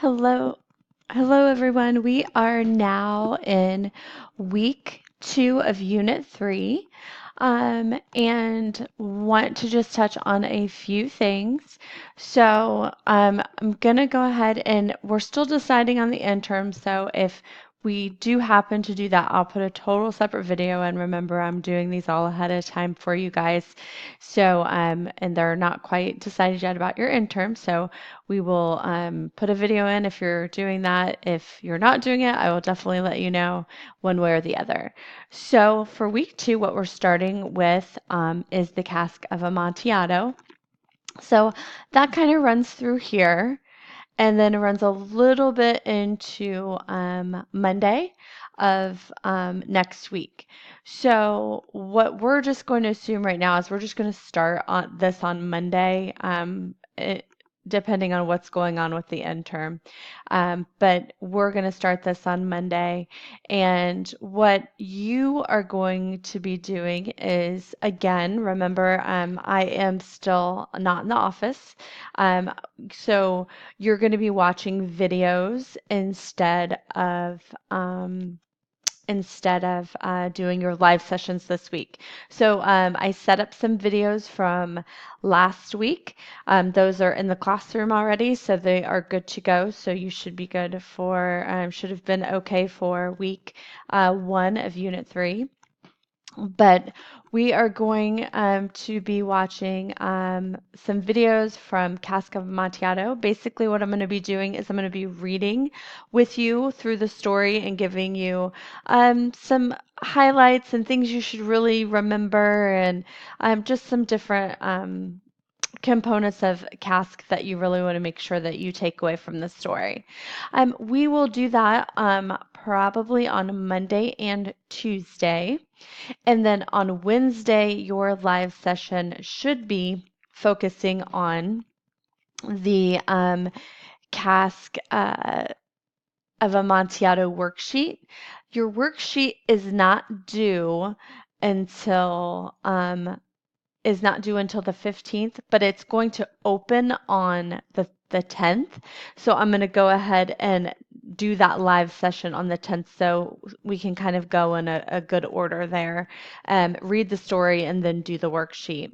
Hello, hello everyone. We are now in week 2 of Unit 3, and want to just touch on a few things. I'm gonna go ahead and we're still deciding on the interim. So if we do happen to do that, I'll put a total separate video. And remember, I'm doing these all ahead of time for you guys. And they're not quite decided yet about your interim. So we will put a video in if you're doing that. If you're not doing it, I will definitely let you know one way or the other. So for week 2, what we're starting with is the Cask of Amontillado. So that kind of runs through here and then it runs a little bit into Monday of next week. So what we're just going to assume right now is we're just going to start on this on Monday, depending on what's going on with the interim. But we're going to start this on Monday. And what you are going to be doing is, again, remember, I am still not in the office. So you're going to be watching videos instead of doing your live sessions this week. I set up some videos from last week. Those are in the classroom already, so they are good to go. So you should be good for, should have been okay for week 1 of Unit 3. But we are going to be watching some videos from Cask of Amontillado. Basically, what I'm going to be doing is I'm going to be reading with you through the story and giving you some highlights and things you should really remember, and just some different components of Cask that you really want to make sure that you take away from the story. We will do that probably on Monday and Tuesday. And then on Wednesday, your live session should be focusing on the Cask of Amontillado worksheet. Your worksheet until is not due until the 15th, but it's going to open on the 10th. So I'm going to go ahead and do that live session on the 10th so we can kind of go in a good order there, read the story and then do the worksheet.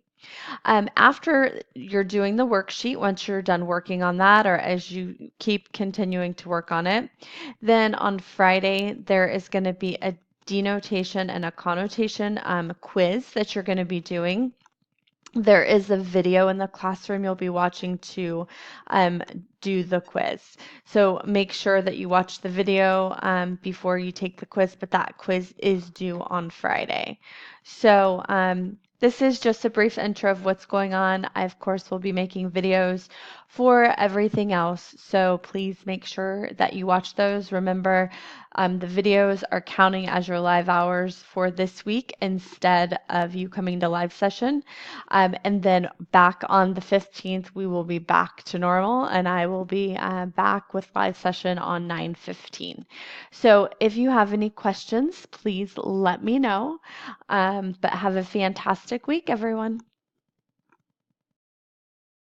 After you're doing the worksheet, once you're done working on that, or as you keep continuing to work on it, then on Friday there is going to be a denotation and a connotation quiz that you're going to be doing. There is a video in the classroom you'll be watching to do the quiz. So make sure that you watch the video before you take the quiz, but that quiz is due on Friday. This is just a brief intro of what's going on. I, of course, will be making videos for everything else, so please make sure that you watch those. Remember, the videos are counting as your live hours for this week instead of you coming to live session. And then back on the 15th, we will be back to normal, and I will be back with live session on 9:15. So if you have any questions, please let me know. But have a fantastic week, everyone.